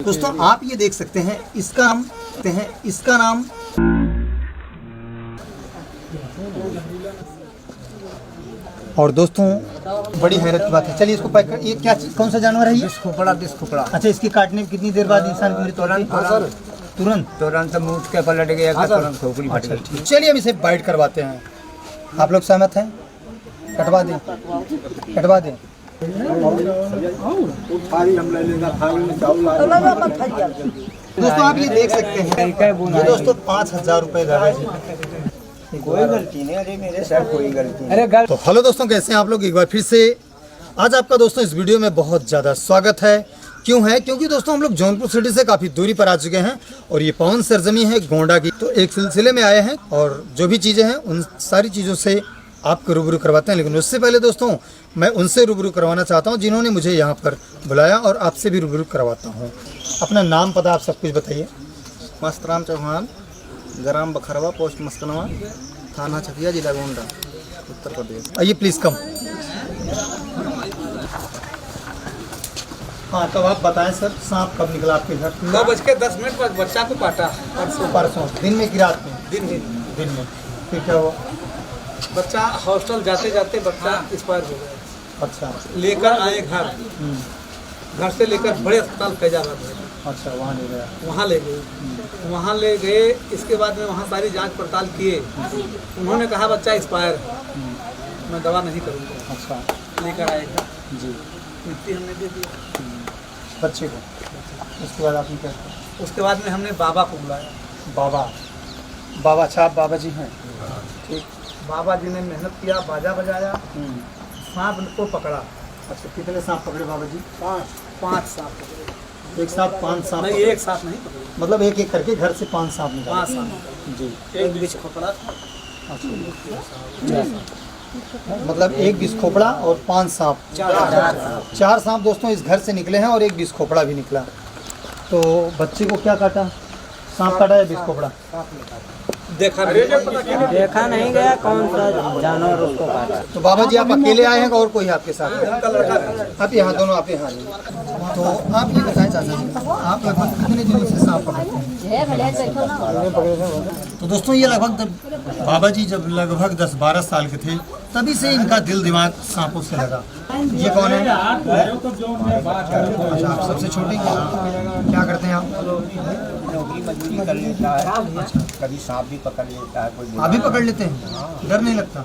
दोस्तों आप ये देख सकते हैं, इसका नाम और दोस्तों बड़ी हैरत की बात है। चलिए इसको पैक कर। ये क्या चीज, कौन सा जानवर है ये? खोपड़ा। अच्छा, इसकी काटने में कितनी देर बाद इंसान की मृत्यु होती है? तुरंत मुंह के पलट गया, तुरंत खोपड़ी फट गई। ठीक। चलिए अब इसे बाइट करवाते हैं। आप लोग सहमत हैं? कटवा दें। दोस्तों आप ये देख सकते हैं, ये दोस्तों 5,000 रुपए कोई गलती नहीं, अरे मेरे सर कोई गलती नहीं। तो हेलो दोस्तों, कैसे हैं आप लोग? एक बार फिर से आज आपका दोस्तों इस वीडियो में बहुत ज़्यादा स्वागत है। क्यों है? क्योंकि दोस्तों हम लोग जौनपुर सिटी से काफ़ी दूरी पर आ चुके हैं और ये पावन सरजमी है गोंडा की। तो एक सिलसिले में आए हैं और जो भी चीज़ें हैं उन सारी चीज़ों से आपको रूबरू करवाते हैं। लेकिन उससे पहले दोस्तों मैं उनसे रूबरू करवाना चाहता हूँ जिन्होंने मुझे यहाँ पर बुलाया और आपसे भी रूबरू करवाता हूँ। अपना नाम पता आप सब कुछ बताइए। मस्तराम चौहान, ग्राम बखरवा, पोस्ट मस्कनवा, थाना छतिया, जिला गोंडा, उत्तर प्रदेश। आइए प्लीज़ कम। हाँ, तो आप बताएं सर, सांप कब निकला आपके घर? 9:10 पर बच्चा को काटा। परसों दिन में कि रात में? दिन में। फिर क्या हुआ? बच्चा हॉस्टल जाते जाते बच्चा एक्सपायर हो गया। अच्छा। लेकर आए घर से लेकर बड़े अस्पताल फैजाबाद में। अच्छा, वहाँ ले गया। वहाँ ले गए। इसके बाद में वहाँ सारी जांच पड़ताल किए। उन्होंने कहा बच्चा एक्सपायर है, मैं दवा नहीं करूँगा। अच्छा। लेकर आए घर जी। मिट्टी हमने दे दिया बच्चे को। उसके बाद आपने क्या किया? उसके बाद में हमने बाबा को बुलाया। बाबा, अच्छा आप बाबा जी हैं? ठीक। बाबा जी ने मेहनत किया, बाजा बजाया, सांप को पकड़ा। अच्छा, कितने सांप पकड़े बाबा जी? 5 सांप पकड़े। एक साथ 5 सांप? नहीं, एक साथ नहीं पकड़े, मतलब एक एक करके घर से 5 सांप निकाले? 5 सांप जी। एक बीच पकड़ा। मतलब एक बिस्खोपड़ा और 5 सांप। 4 सांप दोस्तों इस घर से निकले हैं और एक बिस्खोपड़ा भी निकला। तो बच्चे को क्या काटा? सांप काटा या बिस्खोपड़ा? देखा नहीं गया कौन सा जानवर उसको काटा। तो बाबा जी आप अकेले आए हैं और कोई आपके साथ? आप यहाँ दोनों आप यहाँ। तो आप ये बताएं चाचा जी, आप लगभग कितने दिनों से सांप पकड़ते हैं? तो दोस्तों ये लगभग बाबा जी जब लगभग 10-12 साल के थे तभी से इनका दिल दिमाग सांपों से लगा। ये कौन है? अच्छा, आप सबसे छोटे? क्या करते हैं आप? नौकरी मजदूरी कर लेता है, कभी सांप भी पकड़ लेता है। कोई आप भी पकड़ लेते हैं? डर नहीं लगता?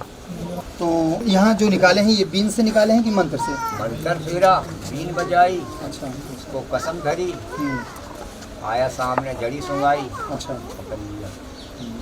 तो यहाँ जो निकाले हैं ये बीन से निकाले हैं कि मंत्र से? मंत्र फेरा, बीन बजाई, अच्छा। उसको कसम धरी, आया सामने जड़ी सुंगाई, अच्छा। पकड़ लिया।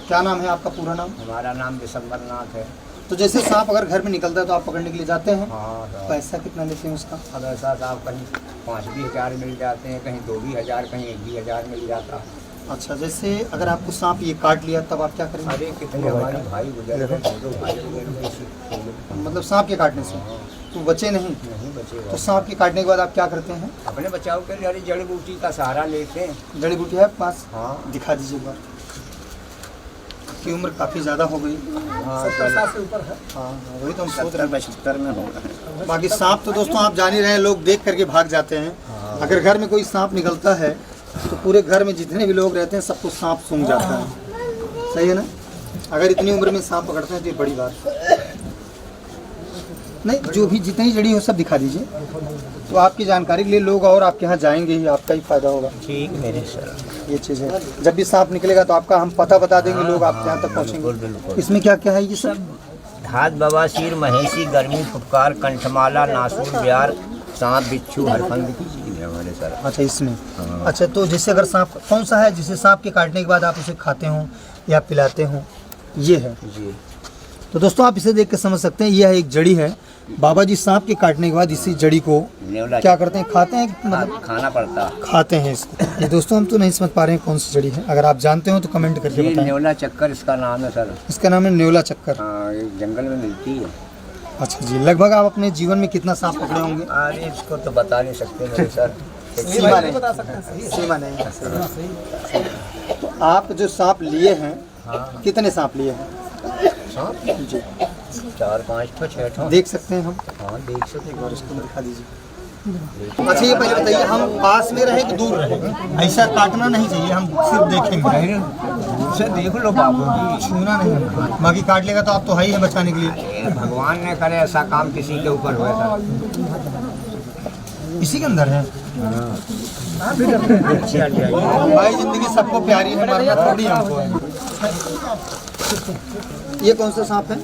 क्या नाम है आपका पूरा नाम? हमारा नाम दिसंबरनाथ है। तो जैसे सांप अगर घर में निकलता है तो आप पकड़ने के लिए जाते हैं? हाँ। पैसा कितना लेते हैं उसका? अब ऐसा सांप कहीं 5 भी हज़ार मिल जाते हैं, कहीं 2 भी हज़ार, कहीं 1 भी हज़ार मिल जाता। अच्छा, जैसे अगर आपको सांप ये काट लिया तब आप क्या करेंगे? अरे कितने हमारे भाई गुजर गए, 2 भाई गुजर गए। मतलब सांप के काटने से तो बचे नहीं? नहीं बचे। तो सांप के काटने के बाद आप क्या करते हैं? अपने बचाव के लिए अरे जड़ी बूटी का सहारा लेते हैं। जड़ी बूटी है आपके पास? हाँ। दिखा दीजिए एक बार। की उम्र काफ़ी ज़्यादा हो गई। 70 साल से ऊपर है। हाँ, वही तो हम सोच रहे हैं। 75 में होगा। बाकी सांप तो दोस्तों आप जान ही रहे हैं, लोग देख करके भाग जाते हैं। अगर घर में कोई सांप निकलता है तो पूरे घर में जितने भी लोग रहते हैं सबको सांप सूंघ जाता है। सही है ना? अगर इतनी उम्र में सांप पकड़ते हैं तो ये बड़ी बात नहीं। जो भी जितनी जड़ी हो सब दिखा दीजिए। तो आपकी जानकारी के लिए लोग और आपके यहाँ जाएंगे ही, आपका ही फायदा होगा। ठीक मेरे सर, ये चीज़ है। जब भी सांप निकलेगा तो आपका हम पता बता देंगे, लोग आपके यहाँ तक पहुँचेंगे। इसमें क्या क्या है ये सब? धात, बवासीर, महेशी, गर्मी, फुफकार, कंठमाला, नासूर, ब्यार, सांप, बिच्छू, हरफंद की चीज़ है हमारे सर। अच्छा, इसमें। अच्छा, तो जैसे अगर सांप कौन सा है जिसे सांप के काटने के बाद आप उसे खाते हो या पिलाते हो? ये है जी। तो दोस्तों आप इसे देख के समझ सकते हैं, यह एक जड़ी है। बाबा जी सांप के काटने के बाद इसी जड़ी को क्या करते हैं? खाते हैं? मतलब खाना पड़ता, खाते हैं इसको। ये दोस्तों हम तो नहीं समझ पा रहे हैं कौन सी जड़ी है। अगर आप जानते हो तो कमेंट करके बताएं। न्योला चक्कर इसका नाम है सर। इसका नाम है न्योला चक्कर। हाँ, ये जंगल में मिलती है। अच्छा जी। लगभग आप अपने जीवन में कितना सांप पकड़े होंगे? अरे इसको तो बता नहीं सकते मेरे सर। सीमा नहीं, सीमा नहीं। तो आप जो सांप लिए हैं, कितने सांप लिए हैं? सांप जी 4-5 ठो 6 ठो देख सकते हैं हम? हाँ देख सकते एक बार इसको दिखा दीजिए। अच्छा ये पहले बताइए, हम पास में रहे कि दूर रहे? ऐसा काटना नहीं चाहिए, हम सिर्फ देखेंगे। उसे देख लो बाबू जी, छूना नहीं है, बाकी काट लेगा तो आप तो है ही है बचाने के लिए। अरे भगवान ने करे ऐसा काम किसी के ऊपर हुआ था। इसी के अंदर है। भाई जिंदगी सबको प्यारी है, मरना थोड़ी हमको है। ये कौन सा सांप है?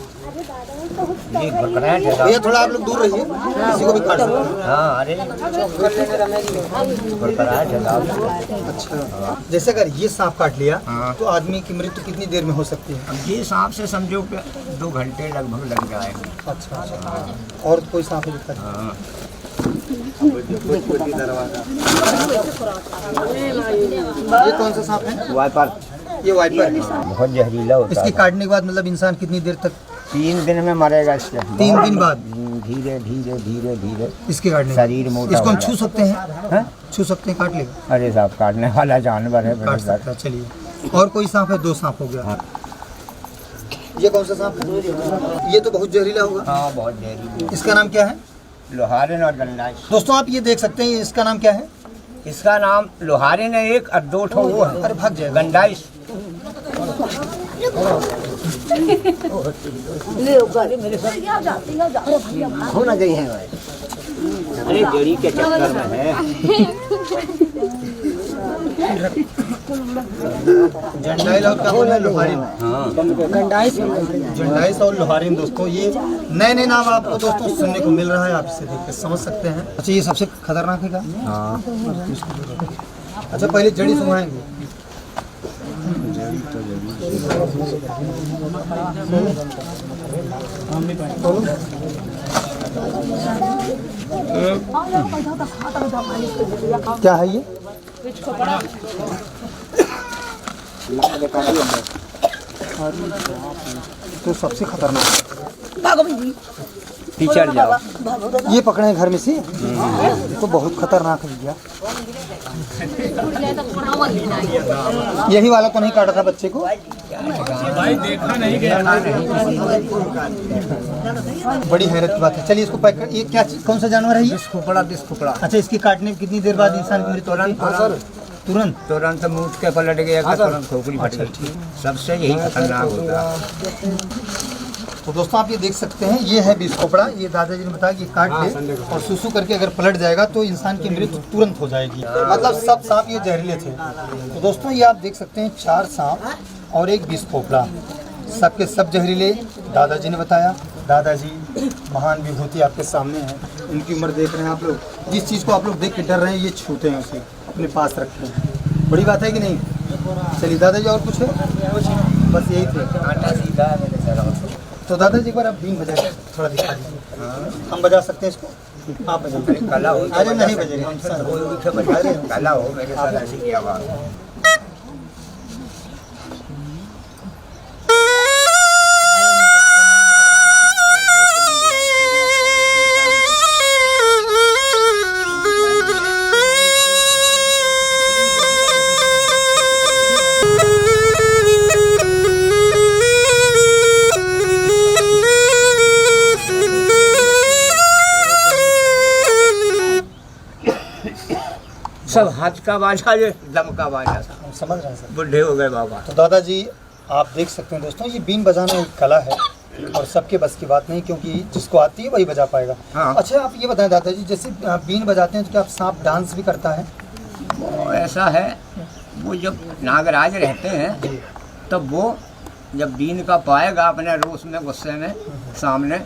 ये बकरा है जरा। भैया थोड़ा आप लोग दूर रहिए, किसी को भी काट सकते हैं। हाँ अरे बकरा है जरा। अच्छा, जैसे अगर ये सांप काट लिया हाँ। तो आदमी की मृत्यु कितनी देर में हो सकती है? अब ये सांप से समझो कि 2 घंटे लगभग लग जाएंगे। अच्छा, और कोई सांप है? हाँ ये कौन सा सांप है? वाइपर ये वाइपर। बहुत जहरीला होता इसकी है। काटने के बाद मतलब इंसान कितनी देर तक? 3 दिन में मरेगा इसके। 3 दिन बाद धीरे धीरे धीरे धीरे इसके काटने के शरीर मोटा इसको हम हो छू सकते हैं? हैं? छू सकते हैं, काट लेगा? अरे साहब काटने वाला जानवर है। काट सकता है। चलिए, और कोई सांप है? 2 सांप हो गया। हाँ। ये कौन सा सांप है? ये तो बहुत जहरीला होगा। हाँ बहुत जहरीला। इसका नाम क्या है? लोहारिन और गंडाइस। दोस्तों आप ये देख सकते हैं, इसका नाम क्या है? इसका नाम लोहारिन है एक, और 2 ठो वो है। अरे भाग जाएगा। गंडाइस। होना चाहिए भाई। अरे जड़ी के चक्कर में है। जंडाइस और क्या बोला? लोहारिन। हाँ जंडाइस और लोहारिन। दोस्तों ये नए नए नाम आपको दोस्तों सुनने को मिल रहा है, आप इसे देख के समझ सकते हैं। अच्छा ये सबसे खतरनाक है क्या? हाँ। अच्छा पहले जड़ी सुनाएंगे। क्या है ये? तो सबसे खतरनाक टीचर जाओ। ये पकड़े घर में से, तो बहुत खतरनाक है भैया। यही वाला तो नहीं काटा था बच्चे को? बड़ी हैरत की बात है। चलिए इसको पैक कर। ये क्या चीज, कौन सा जानवर है ये? खोपड़ा। अच्छा, इसकी काटने में कितनी देर बाद इंसान की मृत्यु होती है? तुरंत? तुरंत मुंह के पलट गया, तुरंत खोपड़ी फट गई। सबसे यही खतरनाक होता है। तो दोस्तों आप ये देख सकते हैं, ये है बिस्कोपड़ा। ये दादाजी ने बताया कि काट ले और सुसु करके अगर पलट जाएगा तो इंसान की मृत्यु तुरंत हो जाएगी। मतलब सब सांप ये जहरीले थे। तो दोस्तों ये आप देख सकते हैं 4 सांप और एक बिस्कोपड़ा, सबके सब जहरीले। दादाजी ने बताया। दादाजी महान विभूति आपके सामने है, उनकी उम्र देख रहे हैं आप लोग। जिस चीज़ को आप लोग देख के डर रहे हैं, ये छूते हैं, उसे अपने पास रखते हैं। बड़ी बात है कि नहीं? चलिए दादाजी और कुछ है? बस यही थे। आटा सीधा है मेरे सर। तो दादाजी एक बार आप बीन बजा के थोड़ा दिखा दीजिए। हम बजा सकते हैं इसको? आप बजाइए। कला हो। अरे नहीं बजेगा, हम सर। कला हो मेरे साथ ऐसी की आवाज़। सब हाथ का बाजा, ये दम का बाजा था। समझ रहे हैं सर। बुढ़े हो गए बाबा। तो दादाजी आप देख सकते हैं दोस्तों, ये बीन बजाना एक कला है और सबके बस की बात नहीं, क्योंकि जिसको आती है वही बजा पाएगा। हाँ। अच्छा आप ये बताएं दादाजी, जैसे आप बीन बजाते हैं तो क्या आप सांप डांस भी करता है? वो ऐसा है, वो जब नागराज रहते हैं तब वो जब बीन का पाएगा अपने रोष में, गुस्से में सामने,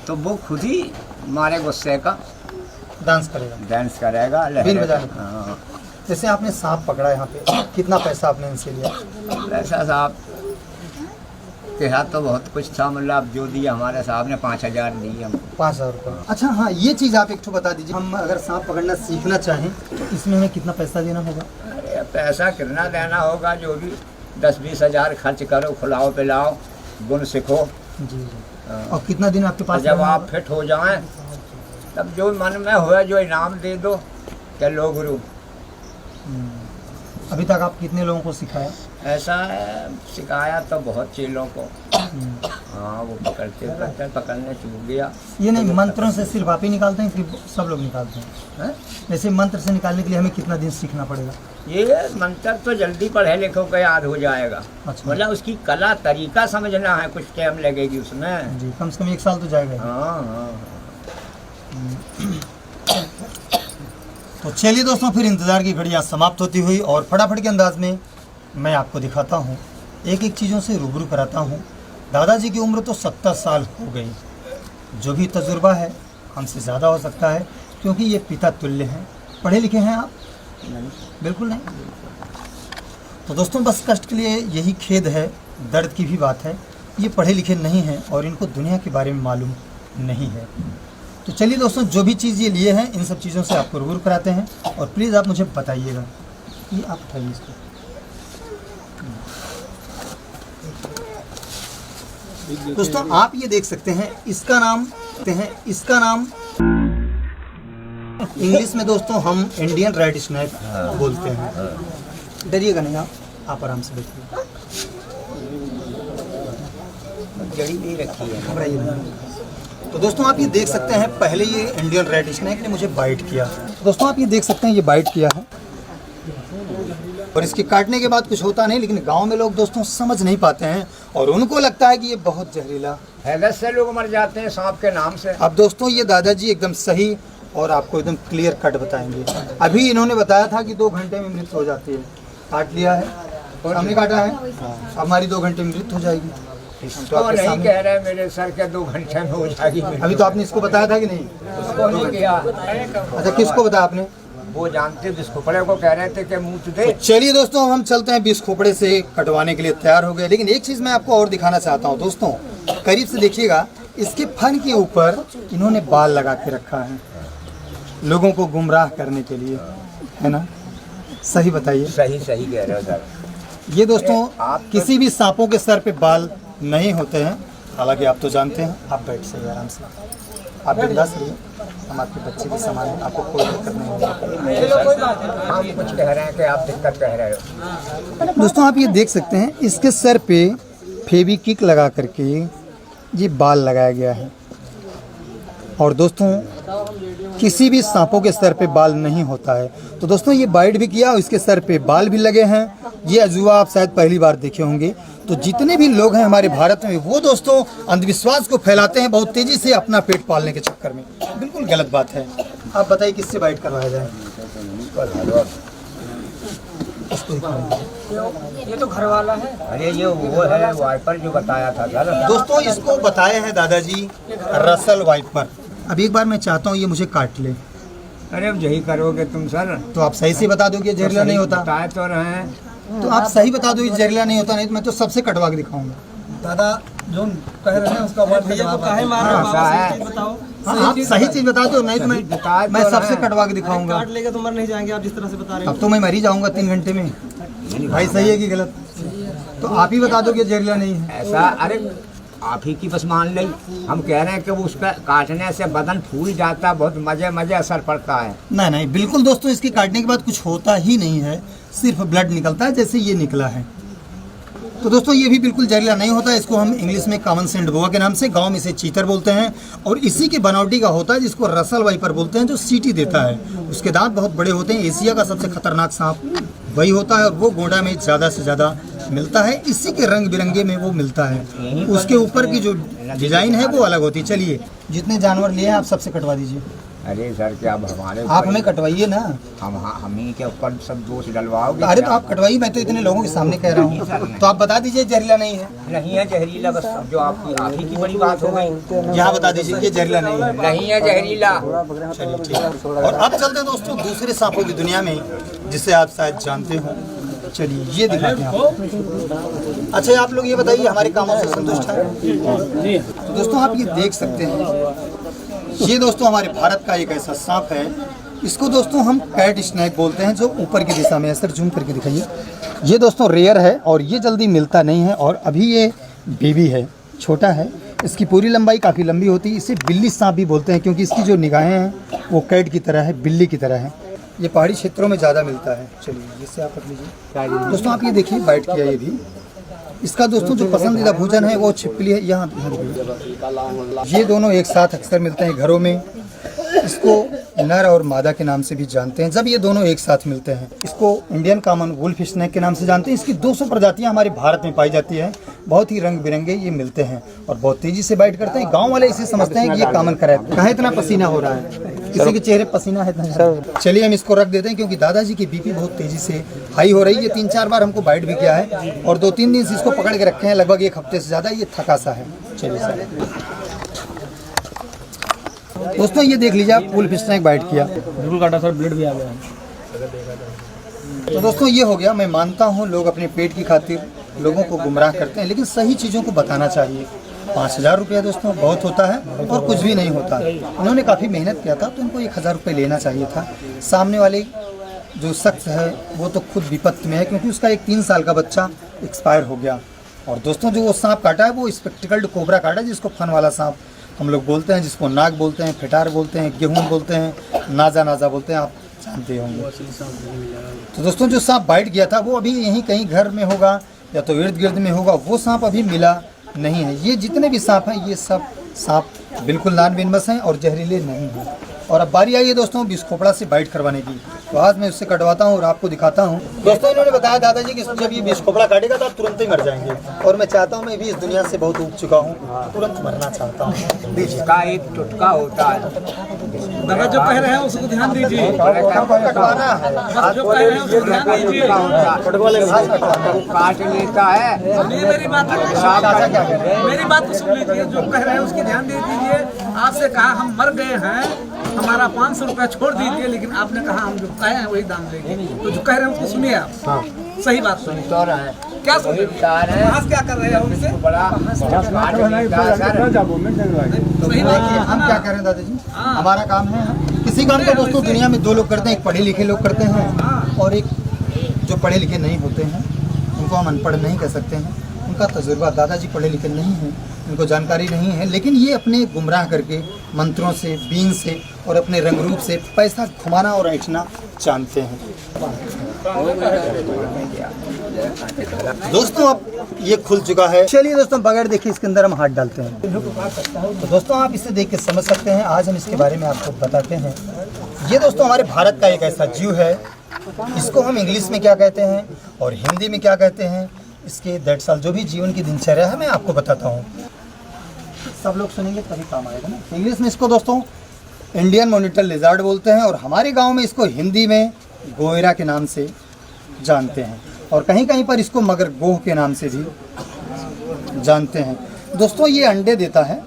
तो वो खुद ही मारे गुस्से का डांस करेगा, डांस करेगा। बीन बजाने। हाँ। जैसे आपने सांप पकड़ा यहाँ पे, कितना पैसा आपने इनसे लिया? ऐसा साहब के हाथ तो बहुत कुछ था, मतलब जो दिया हमारे साहब ने 5000 दिए हमको। 5000 रुपये। अच्छा हाँ, ये चीज़ आप एक ठो बता दीजिए, हम अगर सांप पकड़ना सीखना चाहें तो इसमें हमें कितना पैसा देना होगा? अरे पैसा कितना देना होगा, जो भी 10-20 हज़ार खर्च करो, खिलाओ पिलाओ, गुण सीखो। जी जी। और कितना दिन आपके पास जब रहना आप फिट हो जाएं तब जो मन में हुआ जो इनाम दे दो, चलो गुरु। अभी तक आप कितने लोगों को सिखाया? ऐसा है, सिखाया तो बहुत चेलों को। हाँ, वो पकड़ने चूक गया। ये नहीं, मंत्रों से सिर्फ आप ही निकालते हैं कि सब लोग निकालते हैं? जैसे मंत्र से निकालने के लिए हमें कितना दिन सीखना पड़ेगा? ये मंत्र तो जल्दी पढ़े लिखो को याद हो जाएगा। अच्छा। मतलब उसकी कला तरीका समझना है, कुछ टाइम लगेगी उसमें। जी, कम से कम 1 साल तो जाएगा ही। हाँ हाँ। तो चलिए दोस्तों, फिर इंतज़ार की घड़ी आज समाप्त होती हुई और फटाफट के अंदाज में मैं आपको दिखाता हूँ, एक एक चीज़ों से रूबरू कराता हूँ। दादाजी की उम्र तो 70 साल हो गई। जो भी तजुर्बा है हमसे ज़्यादा हो सकता है, क्योंकि ये पिता तुल्य हैं। पढ़े लिखे हैं आप? नहीं। बिल्कुल नहीं। तो दोस्तों, बस कष्ट के लिए यही खेद है, दर्द की भी बात है। ये पढ़े लिखे नहीं हैं और इनको दुनिया के बारे में मालूम नहीं है। तो चलिए दोस्तों, जो भी चीज़ ये लिए हैं, इन सब चीज़ों से आपको रूबरू कराते हैं। और प्लीज़ आप मुझे बताइएगा। ये आप उठाइए इसको। दोस्तों, आप ये देख सकते हैं, इसका नाम इंग्लिश में दोस्तों हम इंडियन रेड स्नेक बोलते हैं। डरिएगा नहीं आप आराम से बैठिए। जड़ी नहीं रखी है, घबराइए नहीं। तो दोस्तों, आप ये देख सकते हैं, पहले ये इंडियन रेड स्नेक ने मुझे बाइट किया। दोस्तों, आप ये देख सकते हैं, ये बाइट किया है और इसके काटने के बाद कुछ होता नहीं, लेकिन गांव में लोग दोस्तों समझ नहीं पाते हैं और उनको लगता है कि ये बहुत जहरीला हैदत से लोग मर जाते हैं सांप के नाम से। अब दोस्तों, ये दादाजी एकदम सही और आपको एकदम क्लियर कट बताएंगे। अभी इन्होंने बताया था कि 2 घंटे में मृत्यु हो जाती है। काट लिया है, हमने काटा है, अब हमारी 2 घंटे में मृत्यु हो जाएगी। तो नहीं कह रहे मेरे सर के 2 घंटे में हो जाएगी। अभी तो आपने इसको बताया था कि नहीं? उसको नहीं किया। अच्छा, किसको बताया आपने? वो जानते जिस खोपड़े को कह रहे थे कि मुँह दे। चलिए दोस्तों, हम चलते हैं, 20 खोपड़े से कटवाने के लिए तैयार हो गए। लेकिन एक चीज़ मैं आपको और दिखाना चाहता हूँ दोस्तों, करीब से देखिएगा। इसके फन के ऊपर इन्होंने बाल लगा के रखा है, लोगों को गुमराह करने के लिए, है ना? सही बताइए। सही कह रहे हो सर। ये दोस्तों, किसी भी सांपों के सर पे बाल नहीं होते हैं। हालांकि आप तो जानते हैं। आप बैठ सही आराम से, आप बिंदास रहिए, हम आपके बच्चे के समान हैं, आपको कोई दिक्कत नहीं होगी। हम कुछ कह रहे हैं कि आप दिक्कत कह रहे हो। दोस्तों, आप ये देख सकते हैं, इसके सर पे फेविक्विक लगा करके ये बाल लगाया गया है। और दोस्तों, किसी भी सांपों के सर पे बाल नहीं होता है। तो दोस्तों, ये बाइट भी किया और इसके सर पे बाल भी लगे हैं। ये अजूबा आप शायद पहली बार देखे होंगे। तो जितने भी लोग हैं हमारे भारत में, वो दोस्तों अंधविश्वास को फैलाते हैं बहुत तेज़ी से अपना पेट पालने के चक्कर में। बिल्कुल गलत बात है। आप बताइए, किससे बाइट करवाया जाए? ये तो घर वाला है। अरे ये वो है वाइपर जो बताया था सर। दोस्तों, इसको बताए हैं दादाजी रसल वाइपर। अब एक बार मैं चाहता हूँ ये मुझे काट ले। अरे अब यही करोगे तुम सर? तो आप सही से बता दो कि जहरीला नहीं होता। बताए तो रहे हैं। तो आप सही बता दो, ये जहरीला नहीं होता, नहीं तो मैं तो सबसे कटवा के दिखाऊंगा। दादा जो कह रहे हैं उसका वर्ड भैया को काहे मार रहे हो? ऐसा है। सही चीज़ बताओ। हाँ, आप सही चीज बता दो, नहीं तो मैं सबसे कटवा के दिखाऊंगा। काट लेगा तो मर नहीं जाएंगे आप जिस तरह से बता रहे हो। अब तो मैं मर ही जाऊंगा 3 घंटे में। भाई सही है कि गलत? तो आप ही बता दो कि जहरीला नहीं है। ऐसा अरे आप ही की बस मान ली। हम कह रहे हैं कि वो उसका काटने से बदन फूल जाता, बहुत मजे असर पड़ता है। नहीं नहीं, बिल्कुल दोस्तों, इसके काटने के बाद कुछ होता ही नहीं है, सिर्फ ब्लड निकलता है जैसे ये निकला है। तो दोस्तों, ये भी बिल्कुल जहरीला नहीं होता। इसको हम इंग्लिश में कॉमन सेंट बोआ के नाम से, गांव में इसे चीतर बोलते हैं। और इसी के बनावटी का होता है जिसको रसल वाइपर बोलते हैं, जो सीटी देता है। उसके दांत बहुत बड़े होते हैं। एशिया का सबसे खतरनाक सांप वही होता है और वो गोंडा में ज़्यादा से ज़्यादा मिलता है। इसी के रंग बिरंगे में वो मिलता है। उसके ऊपर की जो डिजाइन है वो अलग होती है। चलिए, जितने जानवर लिए हैं आप सबसे कटवा दीजिए। अरे सर क्या अब हमारे आप हमें कटवाइए ना। हम ही के ऊपर सब दोष डलवाओगे? अरे तो आप कटवाइए, मैं तो इतने लोगों के सामने कह रहा हूँ। तो आप बता दीजिए जहरीला नहीं है। नहीं है जहरीला, बस जो आप ही की बड़ी बात हो गई। यहाँ बता दीजिए कि जहरीला नहीं है। नहीं है जहरीला। चलिए ठीक है। और अब चलते हैं दोस्तों दूसरे सांपों की दुनिया में, जिसे आप शायद जानते हो। चलिए, ये दिखाते हैं आपको। अच्छा, आप लोग ये बताइए, हमारे कामों से संतुष्ट हैं? तो दोस्तों, आप ये देख सकते हैं, ये दोस्तों हमारे भारत का एक ऐसा सांप है। इसको दोस्तों हम कैट स्नेक बोलते हैं, जो ऊपर की दिशा में है। सर जूम करके दिखाइए। ये दोस्तों रेयर है और ये जल्दी मिलता नहीं है। और अभी ये बेबी है, छोटा है। इसकी पूरी लंबाई काफ़ी लंबी होती है। इसे बिल्ली सांप भी बोलते हैं, क्योंकि इसकी जो निगाहें हैं वो कैट की तरह है, बिल्ली की तरह है। ये पहाड़ी क्षेत्रों में ज़्यादा मिलता है। चलिए जिससे आप रख लीजिए। दोस्तों आप ये देखिए बाइट किया ये भी। इसका दोस्तों जो पसंदीदा भोजन है वो छिपकली है। यहाँ ये दोनों एक साथ अक्सर मिलते हैं घरों में। इसको नर और मादा के नाम से भी जानते हैं जब ये दोनों एक साथ मिलते हैं। इसको इंडियन कॉमन वुल्फ स्नेक के नाम से जानते हैं। इसकी 200 प्रजातियां हमारे भारत में पाई जाती है। बहुत ही रंग बिरंगे ये मिलते हैं और बहुत तेजी से बाइट करते हैं। गांव वाले इसे समझते हैं कि ये कॉमन करैट। कहाँ इतना पसीना हो रहा है, किसी के चेहरे पसीना है इतना। चलिए हम इसको रख देते हैं क्योंकि दादाजी की बीपी बहुत तेजी से हाई हो रही है। 3-4 बार हमको बाइट भी किया है और 2-3 दिन से इसको पकड़ के रखे हैं, लगभग 1 हफ्ते से ज़्यादा। ये थका सा है। चलिए सर दोस्तों ये देख लीजिए आप, वुल्फ स्नेक बाइट किया, बिल्कुल काटा सर, ब्लड भी आ गया। तो दोस्तों ये हो गया। मैं मानता हूँ लोग अपने पेट की खातिर लोगों को गुमराह करते हैं, लेकिन सही चीज़ों को बताना चाहिए। 5000 रुपया दोस्तों बहुत होता है और कुछ भी नहीं होता। उन्होंने काफ़ी मेहनत किया था तो उनको 1000 रुपये लेना चाहिए था। सामने वाले जो शख्स है वो तो खुद विपत्ति में है क्योंकि उसका एक 3 साल का बच्चा एक्सपायर हो गया। और दोस्तों जो वो सांप काटा है वो स्पेक्टिकल्ड कोबरा काटा है, जिसको फन वाला सांप हम लोग बोलते हैं, जिसको नाग बोलते हैं, फिटार बोलते हैं, गेहूं बोलते हैं, नाजा बोलते हैं, आप जानते होंगे। तो दोस्तों जो सांप बाइट किया था वो अभी यहीं कहीं घर में होगा या तो इर्द गिर्द में होगा। वो सांप अभी मिला नहीं है। ये जितने भी सांप हैं ये सब सांप बिल्कुल नॉन वेनमस हैं और जहरीले नहीं हैं। और अब बारी आई है दोस्तों विष खोपड़ा से बाइट करवाने की। तो आज मैं उससे कटवाता हूँ और आपको दिखाता हूँ। दोस्तों इन्होंने बताया दादाजी कि जब ये विष खोपड़ा काटेगा तो आप तुरंत ही मर जाएंगे। और मैं चाहता हूँ, मैं भी इस दुनिया से बहुत उब चुका हूँ, तुरंत मरना चाहता हूँ। इसका एक टुटका होता है। दादा जो कह रहे हैं उसको ध्यान दीजिए। कटवाना है, जो कह रहे हैं उसको ध्यान दीजिए। काट लेता है। मेरी बात मेरी बात तो सुन लीजिए। जो कह रहे हैं उसकी ध्यान दे दीजिए। आपसे कहा हम मर गए हैं, हमारा 500 रुपया छोड़ दीजिए, लेकिन आपने कहा हम जो कहे हैं वही दाम देंगे। तो जो कह रहे हैं उसको सुनिए आप। सही बात सुनिए। तो रहा है क्या सुन रहे हैं? क्या कर रहे हैं उनसे? बड़ा सही बात है। हम क्या कह रहे हैं दादाजी, हमारा काम है किसी काम को दोस्तों दुनिया में 2 लोग करते हैं। एक पढ़े लिखे लोग करते हैं और एक जो पढ़े लिखे नहीं होते हैं। उनको हम अनपढ़ नहीं कह सकते हैं। उनका तजुर्बा, दादाजी पढ़े लिखे नहीं हैं, उनको जानकारी नहीं है, लेकिन ये अपने गुमराह करके मंत्रों से, बीन से और अपने रंग रूप से पैसा घुमाना और ऐंठना जानते हैं। दोस्तों अब ये खुल चुका है। चलिए दोस्तों बगैर देखे इसके अंदर हम हाथ डालते हैं। तो दोस्तों आप इसे देख के समझ सकते हैं। आज हम इसके बारे में आपको बताते हैं। ये दोस्तों हमारे भारत का एक ऐसा जीव है, इसको हम इंग्लिश में क्या कहते हैं और हिंदी में क्या कहते हैं, इसके दैट साल जो भी जीवन की दिनचर्या है मैं आपको बताता हूँ। सब लोग सुनेंगे तभी काम आएगा ना। इंग्लिश में इसको दोस्तों इंडियन मॉनिटर लिजार्ड बोलते हैं और हमारे गांव में इसको हिंदी में गोयरा के नाम से जानते हैं और कहीं कहीं पर इसको मगर गोह के नाम से भी जानते हैं। दोस्तों ये अंडे देता है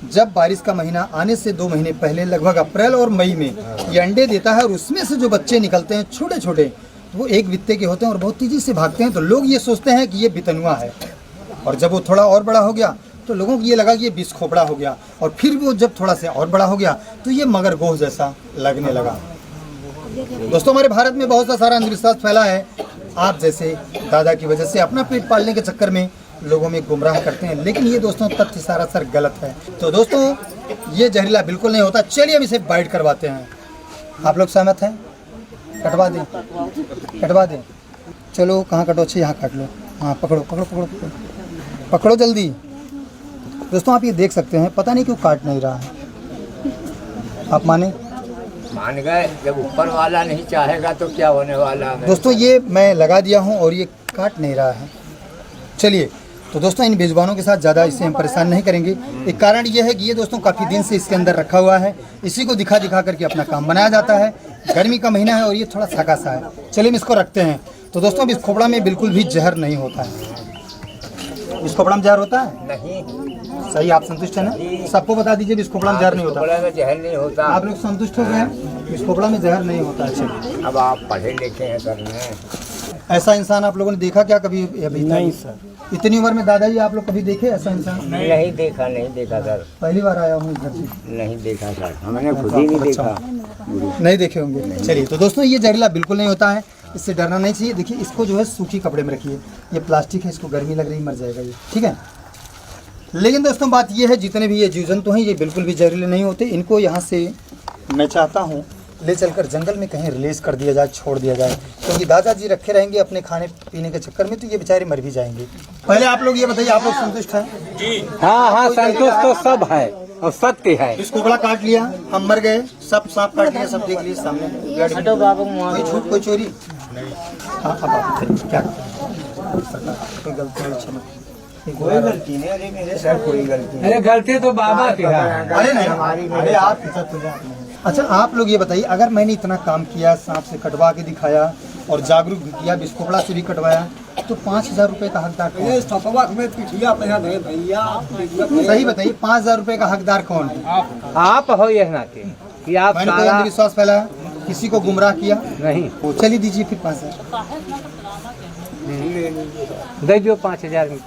जब बारिश का महीना आने से 2 महीने पहले, लगभग अप्रैल और मई में ये अंडे देता है और उसमें से जो बच्चे निकलते हैं छोटे छोटे, वो 1 बित्ते के होते हैं और बहुत तेज़ी से भागते हैं। तो लोग ये सोचते हैं कि ये बितनुआ है और जब वो थोड़ा और बड़ा हो गया तो लोगों को ये लगा कि ये विष खोपड़ा हो गया और फिर वो जब थोड़ा सा और बड़ा हो गया तो ये मगर गोह जैसा लगने लगा। दोस्तों हमारे भारत में बहुत सा सारा अंधविश्वास फैला है। आप जैसे दादा की वजह से अपना पेट पालने के चक्कर में लोगों में गुमराह करते हैं, लेकिन ये दोस्तों तथ्य सरासर गलत है। तो दोस्तों ये जहरीला बिल्कुल नहीं होता। चलिए हम इसे बाइट करवाते हैं। आप लोग सहमत हैं? कटवा दें, कटवा दें। चलो कहाँ कटो? अच्छे यहाँ काट लो। हाँ पकड़ो पकड़ो पकड़ो पकड़ो, पकड़ो जल्दी। दोस्तों आप ये देख सकते हैं, पता नहीं क्यों काट नहीं रहा है। आप मान गए, जब ऊपर वाला नहीं चाहेगा तो क्या होने वाला है। दोस्तों ये मैं लगा दिया हूँ और ये काट नहीं रहा है। चलिए तो दोस्तों इन बेजुबानों के साथ ज़्यादा इसे हम परेशान नहीं करेंगे। एक कारण ये है कि ये दोस्तों काफ़ी दिन से इसके अंदर रखा हुआ है। इसी को दिखा दिखा करके अपना काम बनाया जाता है। गर्मी का महीना है और ये थोड़ा थका सा है। चलिए हम इसको रखते हैं। तो दोस्तों इस खोपड़ा में बिल्कुल भी जहर नहीं होता है। इस खोपड़ा में जहर होता है? नहीं। सही, आप संतुष्ट हैं ना? सबको बता दीजिए इस खोपड़ा में जहर नहीं होता। में जहर नहीं होता। आप लोग संतुष्ट हो गए? इस खोपड़ा में जहर नहीं होता है। चलिए अब आप पढ़े लिखे हैं सर में। ऐसा इंसान आप लोगों ने देखा क्या कभी अभी? नहीं सर। इतनी उम्र में दादाजी आप लोग कभी देखे ऐसा इंसान? नहीं देखा सर। पहली बार आया हूँ इधर से। नहीं देखा सर, हमने खुद ही नहीं देखा। नहीं देखे होंगे। चलिए तो दोस्तों ये जहरीला बिल्कुल नहीं होता है, इससे डरना नहीं चाहिए। देखिए इसको जो है सूखी कपड़े में रखिए। ये प्लास्टिक है, इसको गर्मी लग रही, मर जाएगा ये, ठीक है। लेकिन दोस्तों बात ये है जितने भी ये जीव जंतु हैं ये बिल्कुल भी जहरीले नहीं होते। इनको यहाँ से मैं चाहता हूँ ले चलकर जंगल में कहीं रिलीज कर दिया जाए, छोड़ दिया जाए, क्योंकि दादाजी रखे रहेंगे अपने खाने पीने के चक्कर में तो ये बेचारे मर भी जाएंगे। पहले आप लोग ये बताइए, आप लोग संतुष्ट हैं? हाँ हाँ, संतुष्ट तो सब है और सत्य है। इस कुबड़ा काट लिया, हम मर गए, सब सांप काट लिया, सब देख लिए सामने, कोई झूठ कोई चोरी। हाँ, अब आप बताइए क्या कोई गलती है? क्षमा, कोई गलती नहीं, अरे मेरे सर कोई गलती नहीं। अरे गलती तो बाबा की है। अरे नहीं, अरे आप अच्छा, आप लोग ये बताइए, अगर मैंने इतना काम किया, सांप से कटवा के दिखाया और जागरूक भी किया, बिस्कोपड़ा से भी कटवाया, तो 5,000 रुपए का हकदार कौन है? सही बताइए, 5,000 रुपए का हकदार कौन है? आप हो यह नाते कि आप मैंने कोई सारा अंधविश्वास फैलाया, किसी को गुमराह किया? नहीं। तो चलिए दीजिए फिर 5,000। दे दो 5,000 में।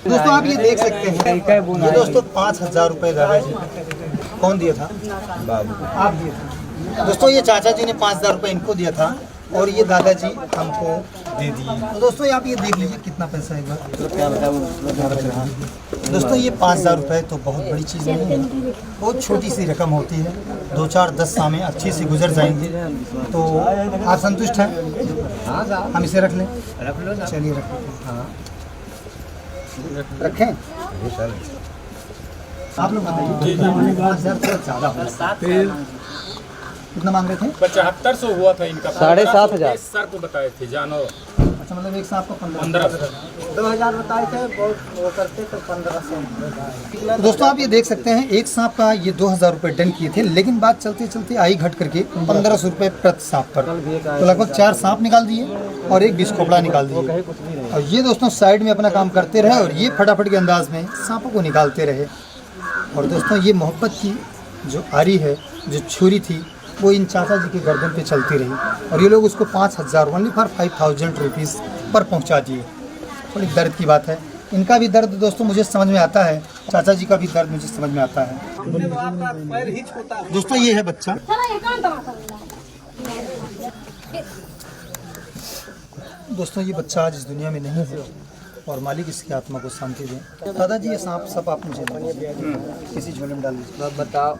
दोस्तों आप ये देख सकते हैं, ये दोस्तों 5,000 रुपए दादाजी कौन दिया था? आप दिए थे। दोस्तों ये चाचा जी ने 5,000 रुपए इनको दिया था और ये दादाजी हमको दे दिए। तो दोस्तों आप ये देख लीजिए कितना पैसा है, क्या बताऊँ दोस्तों, ये 5,000 रुपए तो बहुत बड़ी चीज़ नहीं है, बहुत छोटी सी रकम होती है। 2 4 10 साल में अच्छे से गुजर जाएंगे। तो आप संतुष्ट हैं? हम इसे रख लें? रख लो ना। चलिए रख लें। हाँ रखें। आप लोग बताइए, 5,000 थोड़ा ज़्यादा हो, कितना मांग रहे थे? 7500 हुआ था इनका। 7,500 सर को बताए थे जानो। अच्छा, मतलब एक सांप को 1500। 2000 बताए थे, बहुत वो करते तो 1500। दोस्तों आप ये देख सकते हैं, एक सांप का ये 2,000 रुपये डन किए थे, लेकिन बात चलते चलते आई घट करके 1,500 रुपये प्रति सांप पर। तो लगभग 4 सांप निकाल दिए और एक बिस्कोपड़ा निकाल दिए। और ये दोस्तों साइड में अपना काम करते रहे और ये फटाफट के अंदाज में सांपों को निकालते रहे। और दोस्तों ये मोहब्बत की जो आरी है, जो छुरी थी, वो इन चाचा जी के गर्दन पे चलती रही और ये लोग उसको 5,000 ओनली फॉर 5,000 रुपीज़ पर पहुंचा दिए। थोड़ी दर्द की बात है, इनका भी दर्द दोस्तों मुझे समझ में आता है, चाचा जी का भी दर्द मुझे समझ में आता है। दोस्तों ये है बच्चा, दोस्तों ये बच्चा आज इस दुनिया में नहीं है और मालिक इसकी आत्मा को शांति दे। दादाजी ये सांप सब आप मुझे किसी झोले में डाल दीजिए। बताओ,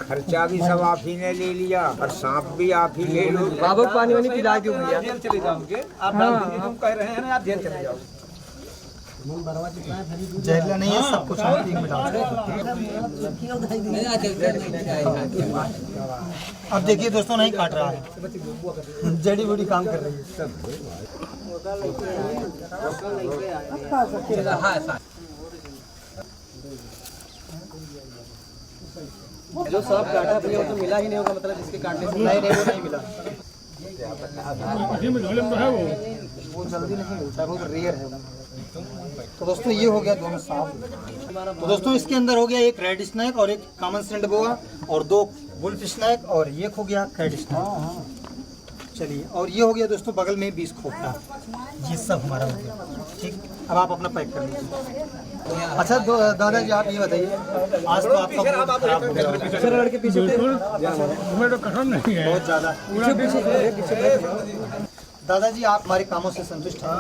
खर्चा भी सब आप ही ने ले लिया और सांप भी आप ही ले लो। बाबा पानी वानी पिला दो भैया। जेल चले जाओगे आप, डाल दीजिए, तुम कह रहे हैं ना, आप जेल चले जाओगे। जहरीला नहीं है, सब कुछ हम एक में डाल अब देखिए दोस्तों, नहीं काट रहा है, जड़ी बूटी काम कर रही है। जो सांप काटा भैया वो तो मिला ही नहीं होगा, मतलब इसके काटने से नहीं नहीं मिला। वो जल्दी नहीं मिलता है, बहुत रेयर है। तो दोस्तों ये हो गया दोनों सांप। तो दोस्तों इसके अंदर हो गया एक रेड स्नैक और एक कॉमन सेंड बोआ और 2 वुल्फ स्नैक और ये हो गया कैट स्नैक। चलिए, और ये हो गया दोस्तों बगल में 20 खोपड़ा। ये सब हमारा हो गया। ठीक, अब आप अपना पैक कर लीजिए। अच्छा दादाजी आप ये बताइए, आज तो आपका बहुत खराब हो गया बहुत ज़्यादा। दादाजी आप हमारे कामों से संतुष्ट हैं?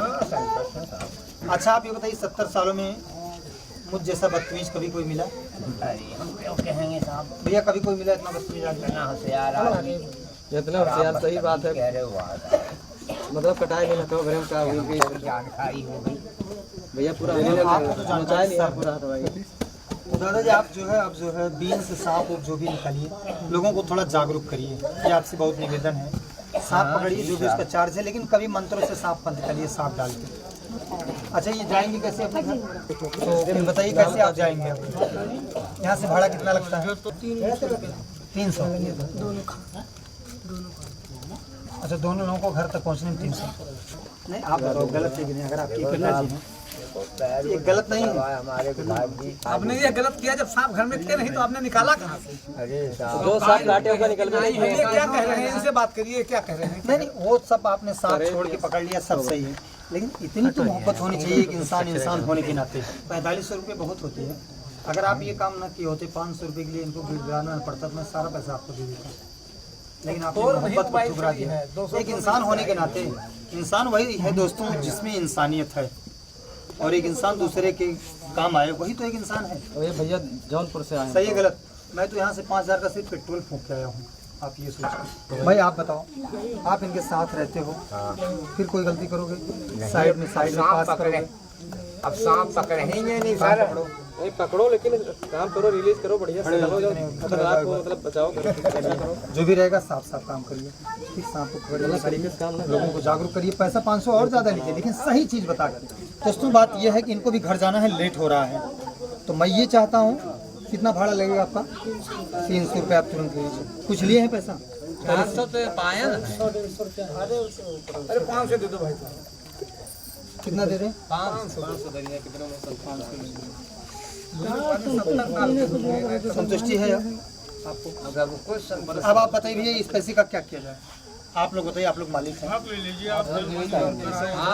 अच्छा आप ये बताइए, 70 सालों में मुझ जैसा बदतमीज कभी कोई मिला? हम क्यों कहेंगे साहब, भैया कभी कोई मिला इतना बदतमीज आदमी? इतना होशियार आदमी। जितना होशियार, सही बात है, कह रहे हो आप। मतलब कटाई नहीं लगता घर में का हुई कि जानकारी हो गई। भैया पूरा आपको तो जानकारी नहीं सब। पूरा दवाई। तो दादाजी आप जो है, अब जो है बीन से सांप और जो भी निकालिए, लोगों को थोड़ा जागरूक करिए, ये आपसे बहुत निवेदन है। सांप पकड़िए, जो भी उसका चार्ज है, लेकिन कभी मंत्रों से सांप बंद करिए, सांप डाल के। अच्छा ये जाएंगे कैसे अपने घर? तो फिर बताइए कैसे आप जाएंगे? यहाँ से भाड़ा कितना लगता है? 300। अच्छा दोनों लोगों को घर तक पहुँचने में 300। नहीं आप बताओ गलत है कि नहीं? अगर आप ये ये गलत नहीं है। हमारे भाई आपने ये गलत किया, जब सांप घर में थे नहीं तो आपने निकाला कहाँ से? अरे साहब, जो सांप काटे होगा निकल में नहीं ये क्या कह रहे हैं, इनसे बात करिए, क्या कह रहे हैं? नहीं वो सब आपने सांप छोड़ के पकड़ लिया, सब सही है, लेकिन इतनी तो मोहब्बत होनी चाहिए कि इंसान होने के नाते। 4500 रुपये बहुत होती है। अगर आप ये काम न किए होते, 500 रुपये के लिए इनको गिरवाना पड़ता तो मैं सारा पैसा आपको दे देता, लेकिन आपने मोहब्बत को ठुकरा दिया। एक इंसान होने के नाते, इंसान वही है दोस्तों जिसमें इंसानियत है। और एक इंसान दूसरे के काम आए, वही तो एक इंसान है। और ये भैया जौनपुर से आए सही है गलत? मैं तो यहाँ से 5,000 का सिर्फ पेट्रोल फूंक के आया हूँ। आप ये सोचिए भाई, आप बताओ, आप इनके साथ रहते हो, फिर कोई गलती करोगे साइड में पास करोगे। अब सांप पकड़ेंगे नहीं सर। नहीं पकड़ो, लेकिन काम करो, रिलीज करो, बढ़िया से करो, जो खतरनाक हो मतलब बचाओ करो। जो भी रहेगा साफ साफ काम करिए, ठीक? सांप को पकड़िए, लोगों को जागरूक करिए। पैसा 500 और ज़्यादा लीजिए, लेकिन सही चीज़ बता कर। दोस्तों बात यह है कि इनको भी घर जाना है, लेट हो रहा है, तो मैं ये चाहता हूँ, कितना भाड़ा लगेगा आपका? 300 रुपये आप तुरंत ले लीजिए। कुछ लिए हैं पैसा? 400 तो पाया ना। अरे 500 दे दो भाई। कितना दे रहे? 500 संतुष्टि है आपको? अब आप बताइए भैया, इस पैसे का क्या किया जाए? आप लोग बताइए, आप लोग मालिक हैं। हाँ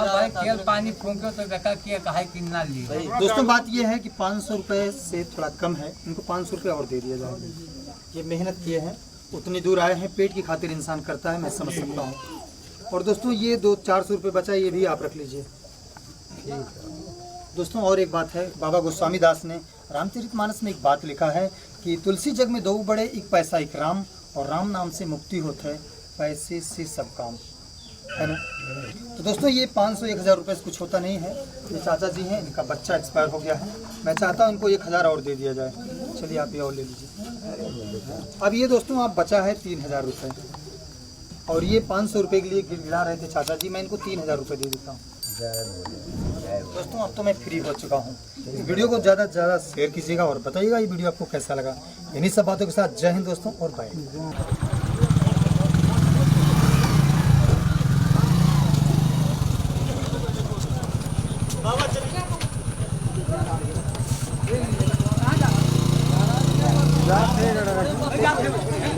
भाई, केल पानी फूंको तो बेकार किया, काहे किन्ना लिए। दोस्तों बात ये है कि 500 रुपये से थोड़ा कम है, इनको 500 रुपये और दे दिया जाए। ये मेहनत किए हैं, उतनी दूर आए हैं, पेट की खातिर इंसान करता है, मैं समझ सकता हूँ। और दोस्तों ये 200-400 रुपये बचा, ये भी आप रख लीजिए। दोस्तों और एक बात है, बाबा गोस्वामी दास ने रामचरितमानस में एक बात लिखा है कि तुलसी जग में दो बड़े, एक पैसा एक राम, और राम नाम से मुक्ति होता है, पैसे से सब काम, है ना? तो दोस्तों ये 500-1000 रुपये से कुछ होता नहीं है। ये चाचा जी हैं, इनका बच्चा एक्सपायर हो गया है, मैं चाहता हूँ इनको 1000 और दे दिया जाए। चलिए आप ये और ले लीजिए। अब ये दोस्तों आप बचा है 3000 रुपये, और ये 500 रुपये के लिए गिड़गिड़ा रहे थे चाचा जी, मैं इनको 3000 रुपये दे देता हूँ। दोस्तों अब तो मैं फ्री हो चुका हूँ। वीडियो को ज़्यादा से ज़्यादा शेयर कीजिएगा और बताइएगा ये वीडियो आपको कैसा लगा। इन्हीं सब बातों के साथ जय हिंद दोस्तों, और बाय।